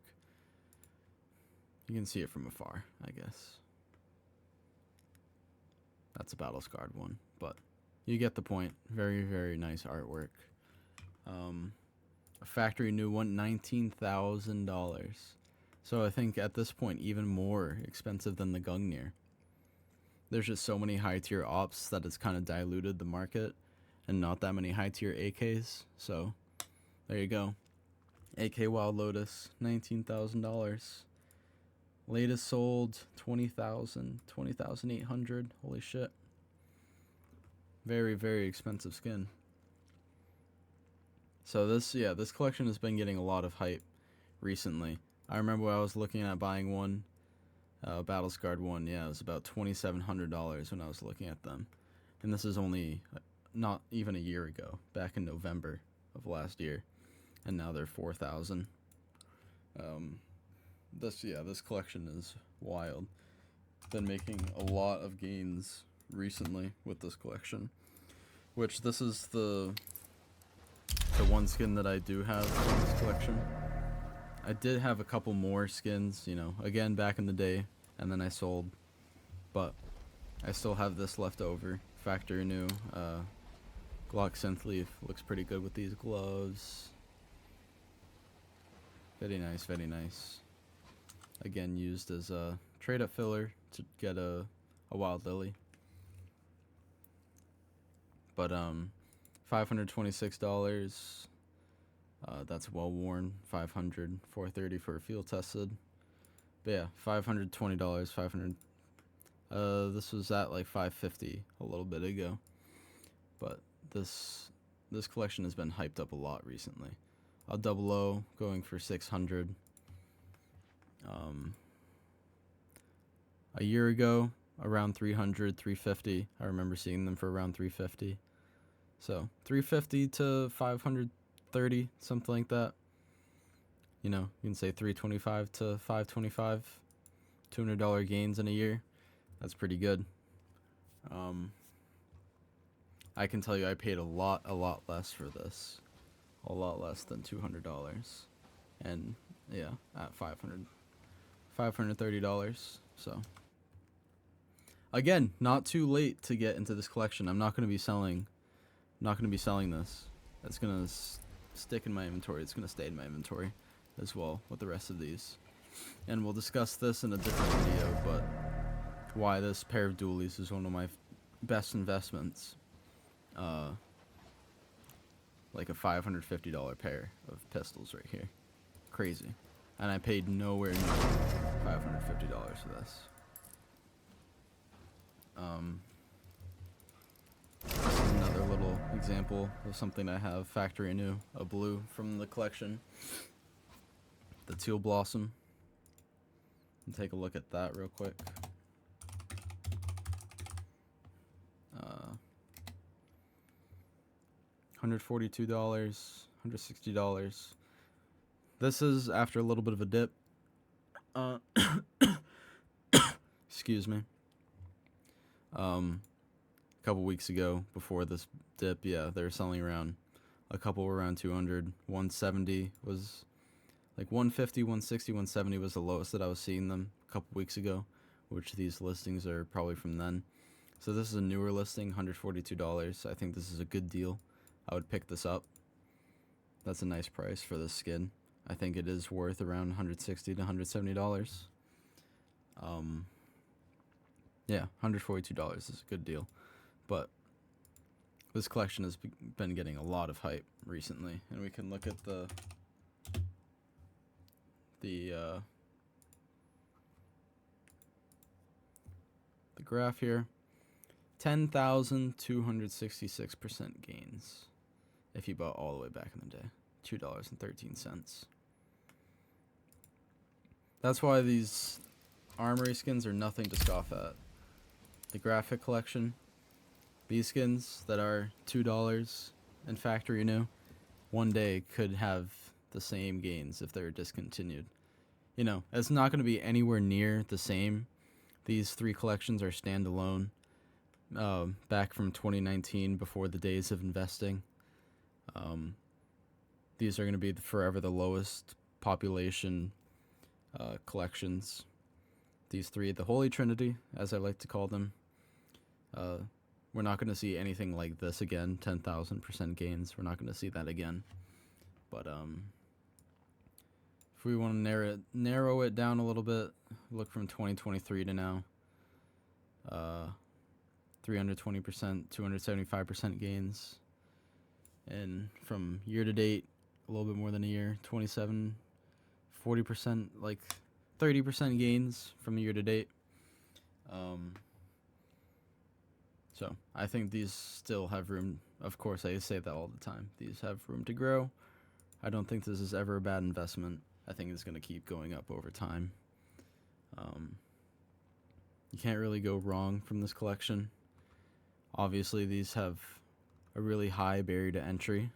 You can see it from afar, I guess. That's a battle scarred one, but you get the point. Very, very nice artwork. A factory new one, $19,000. So I think at this point, even more expensive than the Gungnir. There's just so many high tier ops that it's kind of diluted the market, and not that many high tier AKs. So there you go. AK Wild Lotus, $19,000. Latest sold 20,800. Holy shit. Very, very expensive skin. So this collection has been getting a lot of hype recently. I remember when I was looking at buying one, Battle Scarred one. Yeah, it was about $2,700 when I was looking at them, and this is only not even a year ago, back in November of last year, and now they're $4,000. This collection is wild. Been making a lot of gains recently with this collection, which this is the one skin that I do have from this collection. I did have a couple more skins, you know, again back in the day, and then I sold, but I still have this left over factory new Glock synth leaf. Looks pretty good with these gloves. Very nice, very nice. Again, used as a trade-up filler to get a wild lily. But $526. That's well worn. $500, $430 for field tested. But yeah, $520, 500. This was at like $550 a little bit ago. But this collection has been hyped up a lot recently. A double O going for $600. A year ago, around $300, $350. I remember seeing them for around $350. So $350 to $530, something like that. You know, you can say $325 to $525. $200 gains in a year. That's pretty good. I can tell you I paid a lot less for this. A lot less than $200. And yeah, at $530. So again, not too late to get into this collection. I'm not going to be selling this. That's going to stick in my inventory. It's going to stay in my inventory as well with the rest of these. And we'll discuss this in a different video, but why this pair of dualies is one of my best investments. Like a $550 pair of pistols right here. Crazy. And I paid nowhere near $550 for this. This is another little example of something I have factory new, a blue from the collection. The Teal Blossom. And take a look at that real quick. $142, $160. This is after a little bit of a dip. Excuse me. A couple weeks ago, before this dip, yeah, they were selling around, a couple were around 200. 170 was like 150, 160, 170 was the lowest that I was seeing them a couple weeks ago, which these listings are probably from then. So this is a newer listing, $142. I think this is a good deal. I would pick this up. That's a nice price for this skin. I think it is worth around $160 to $170. Yeah, $142 is a good deal. But this collection has been getting a lot of hype recently, and we can look at the graph here. 10,266% gains if you bought all the way back in the day. $2.13. That's why these armory skins are nothing to scoff at. The graphic collection, these skins that are $2 and factory new, one day could have the same gains if they're discontinued. You know, it's not going to be anywhere near the same. These three collections are standalone. Back from 2019, before the days of investing. These are going to be forever the lowest population collections. These three, the Holy Trinity, as I like to call them. We're not going to see anything like this again, 10,000% gains. We're not going to see that again. But if we want to narrow it down a little bit, look from 2023 to now. 320%, 275% gains. And from year to date, a little bit more than a year, 27, 40%, like 30% gains from year to date. So I think these still have room. Of course, I say that all the time. These have room to grow. I don't think this is ever a bad investment. I think it's going to keep going up over time. You can't really go wrong from this collection. Obviously, these have a really high barrier to entry.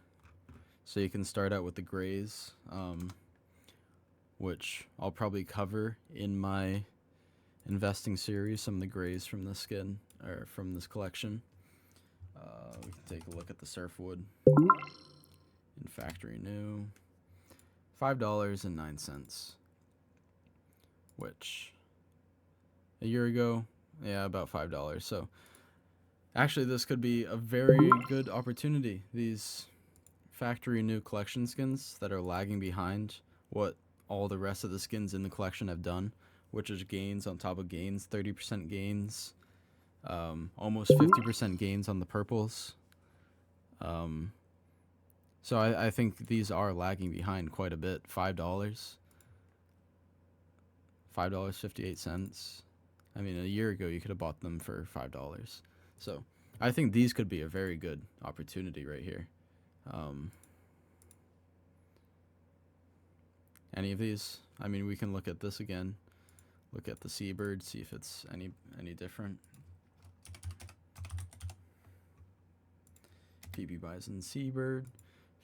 So you can start out with the grays, which I'll probably cover in my investing series, some of the grays from this skin, or from this collection. We can take a look at the Surfwood in factory new. $5.09, which a year ago, yeah, about $5. So Actually, this could be a very good opportunity. These factory new collection skins that are lagging behind what all the rest of the skins in the collection have done, which is gains on top of gains, 30% gains, almost 50% gains on the purples. So I think these are lagging behind quite a bit. $5.58. I mean, a year ago you could have bought them for $5. So I think these could be a very good opportunity right here. Any of these? I mean, we can look at this again. Look at the seabird, see if it's any different. PB Bison Seabird.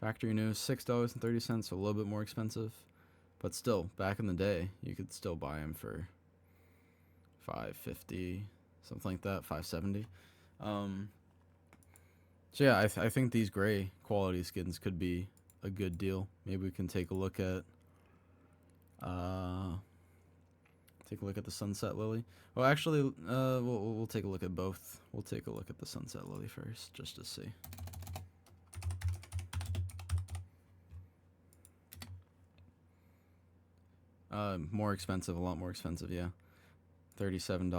Factory new, $6.30, so a little bit more expensive. But still, back in the day, you could still buy them for $5.50, something like that, $5.70. So yeah, I think these gray quality skins could be a good deal. Maybe we can take a look at the Sunset Lily. Well, actually, we'll take a look at both. We'll take a look at the Sunset Lily first, just to see. More expensive, a lot more expensive, yeah. $37.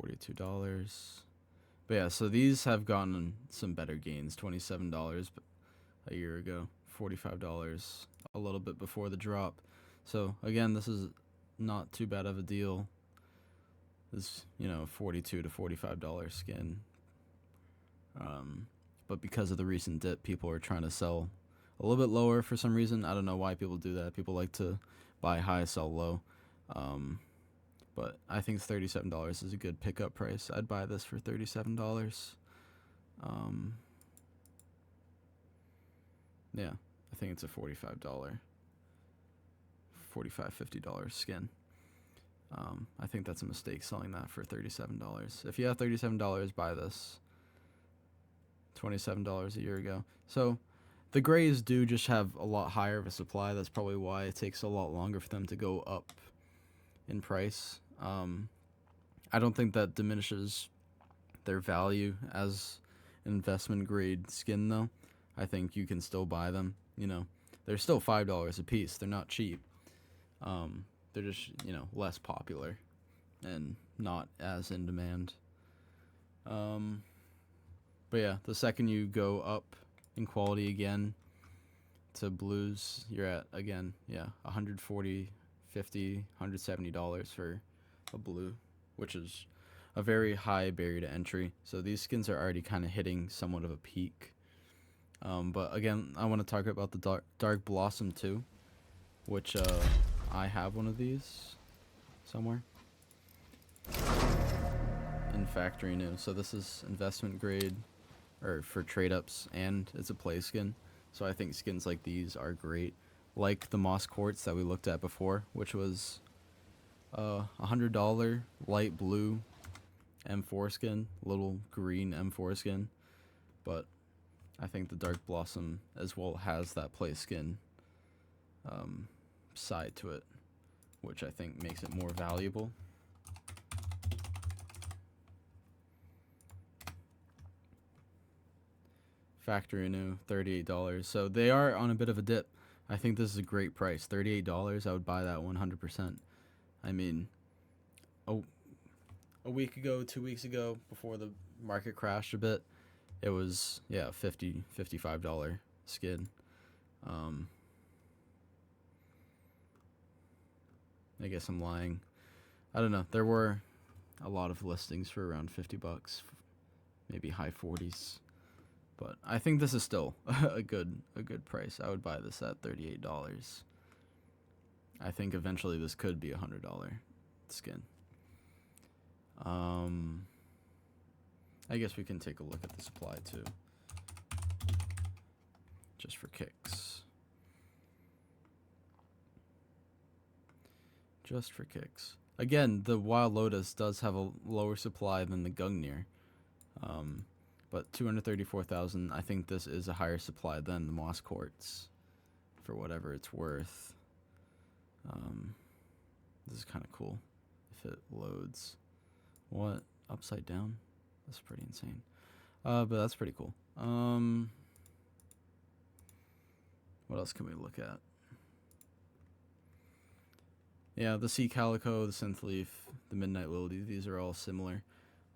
$42. But yeah, so these have gotten some better gains. $27 a year ago, $45 a little bit before the drop. So again, this is not too bad of a deal. This, $42 to $45 skin. But because of the recent dip, people are trying to sell a little bit lower for some reason. I don't know why people do that. People like to buy high, sell low. But I think $37 is a good pickup price. I'd buy this for $37. Yeah, I think it's a $45, $50 skin. I think that's a mistake selling that for $37. If you have $37, buy this. $27 a year ago. So the grays do just have a lot higher of a supply. That's probably why it takes a lot longer for them to go up in price. I don't think that diminishes their value as investment grade skin, though. I think you can still buy them. They're still $5 a piece. They're not cheap. They're just less popular and not as in demand. But yeah, the second you go up in quality again to blues, you're at again, yeah, $140, $50, $170 for a blue, which is a very high barrier to entry. So these skins are already kind of hitting somewhat of a peak. But again, I want to talk about the Dark Blossom too, which I have one of these somewhere in factory new. So this is investment grade, or for trade ups, and it's a play skin. So I think skins like these are great, like the Moss Quartz that we looked at before, which was $100 light blue M4 skin, little green M4 skin. But I think the Dark Blossom as well has that play skin side to it, which I think makes it more valuable. Factory new, $38. So they are on a bit of a dip. I think this is a great price. $38, I would buy that 100%. I mean, a week ago, 2 weeks ago, before the market crashed a bit, it was, yeah, $55 skin. I guess I'm lying. I don't know. There were a lot of listings for around $50, maybe high 40s. But I think this is still a good price. I would buy this at $38. I think eventually this could be a $100 skin. I guess we can take a look at the supply too, just for kicks. Just for kicks. Again, the Wild Lotus does have a lower supply than the Gungnir. But 234,000, I think this is a higher supply than the Moss Quartz, for whatever it's worth. This is kind of cool if it loads. What? Upside down? That's pretty insane. But that's pretty cool. What else can we look at? Yeah, the Sea Calico, the Synth Leaf, the Midnight Lily, these are all similar.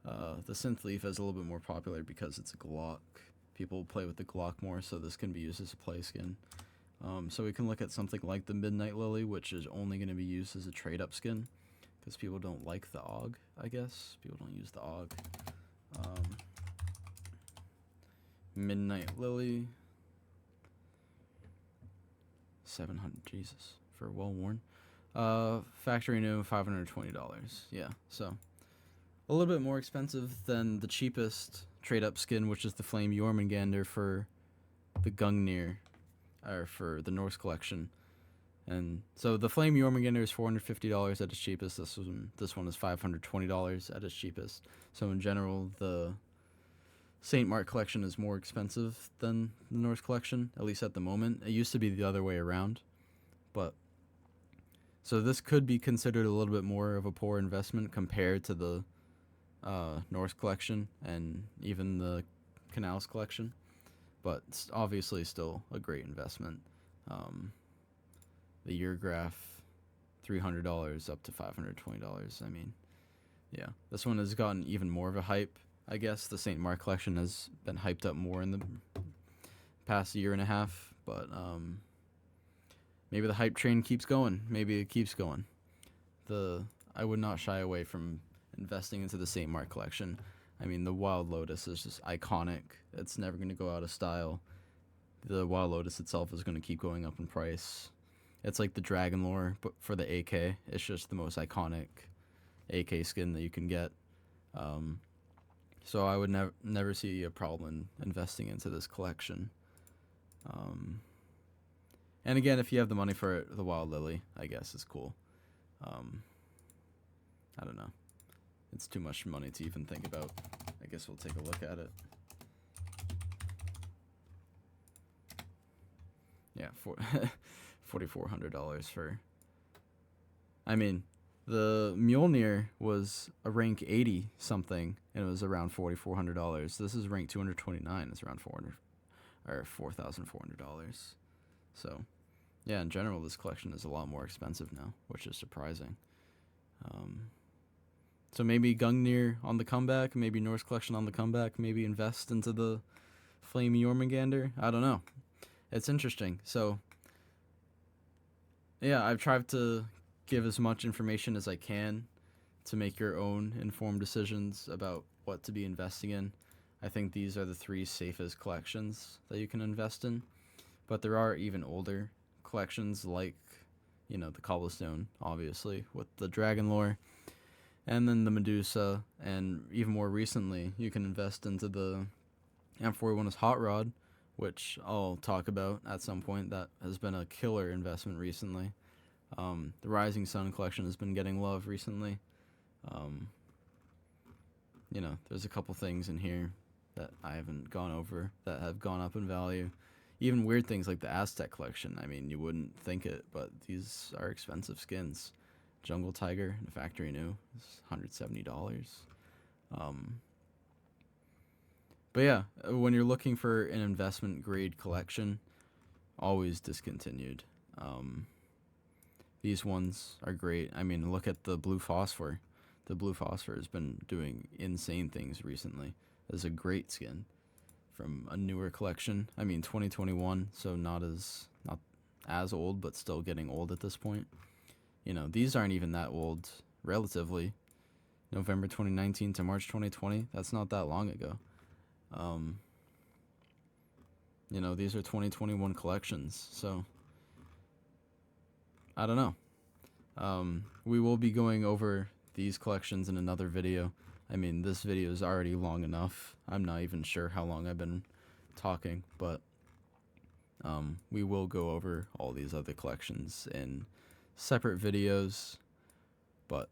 The Synth Leaf is a little bit more popular because it's a Glock. People play with the Glock more, so this can be used as a play skin. So we can look at something like the Midnight Lily, which is only going to be used as a trade-up skin, because people don't like the AUG, I guess. People don't use the AUG. Midnight Lily. 700, Jesus, for well worn. Factory new, $520. Yeah, so a little bit more expensive than the cheapest trade-up skin, which is the Flame Jormungandr for the Gungnir, or for the Norse Collection. And so the Flame Jormungandr is $450 at its cheapest. This one is $520 at its cheapest. So in general, the St. Marc Collection is more expensive than the Norse Collection, at least at the moment. It used to be the other way around, but so this could be considered a little bit more of a poor investment compared to the Norse Collection and even the Canals Collection, but it's obviously still a great investment. The year graph, $300 up to $520. I mean, yeah, this one has gotten even more of a hype. I guess the St. Marc Collection has been hyped up more in the past year and a half, but maybe the hype train keeps going. Maybe it keeps going. I would not shy away from investing into the St. Marc Collection. I mean, the Wild Lotus is just iconic. It's never going to go out of style. The Wild Lotus itself is going to keep going up in price. It's like the Dragon Lore, but for the AK. It's just the most iconic AK skin that you can get. So I would never see a problem in investing into this collection. And again, if you have the money for it, the Wild Lily, I guess, is cool. I don't know. It's too much money to even think about. I guess we'll take a look at it. Yeah, $4,400 for... I mean, the Mjolnir was a rank 80 something, and it was around $4,400. This is rank 229. It's around $4,400. So, yeah, in general, this collection is a lot more expensive now, which is surprising. So maybe Gungnir on the comeback, maybe Norse Collection on the comeback, maybe invest into the Flame Jormungandr. I don't know. It's interesting. So, yeah, I've tried to give as much information as I can to make your own informed decisions about what to be investing in. I think these are the 3 safest collections that you can invest in. But there are even older collections like, the Cobblestone, obviously, with the Dragon Lore, and then the Medusa, and even more recently, you can invest into the M41's Hot Rod, which I'll talk about at some point. That has been a killer investment recently. The Rising Sun collection has been getting love recently. There's a couple things in here that I haven't gone over that have gone up in value. Even weird things like the Aztec collection. I mean, you wouldn't think it, but these are expensive skins. Jungle Tiger, the factory new, is $170. But yeah, when you're looking for an investment grade collection, always Discontinued. These ones are great. I mean, look at the Blue Phosphor. The Blue Phosphor has been doing insane things recently. It's a great skin from a newer collection. I mean, 2021, so not as old, but still getting old at this point. These aren't even that old, relatively. November 2019 to March 2020, that's not that long ago. These are 2021 collections, so I don't know. We will be going over these collections in another video. I mean, this video is already long enough. I'm not even sure how long I've been talking, but we will go over all these other collections in separate videos. But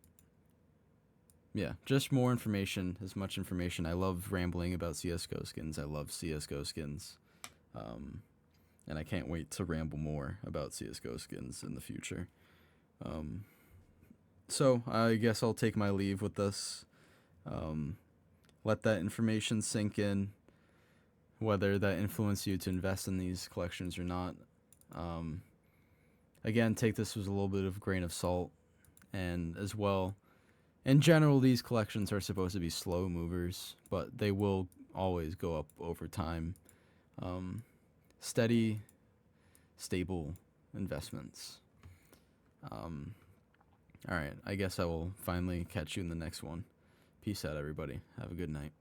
yeah, just more information, as much information. I love rambling about CSGO skins. I love CSGO skins. And I can't wait to ramble more about CSGO skins in the future. So I guess I'll take my leave with this. Let that information sink in, whether that influenced you to invest in these collections or not. Again, take this with a little bit of grain of salt, and as well, in general, these collections are supposed to be slow movers, but they will always go up over time. Steady, stable investments. Alright, I guess I will finally catch you in the next one. Peace out, everybody. Have a good night.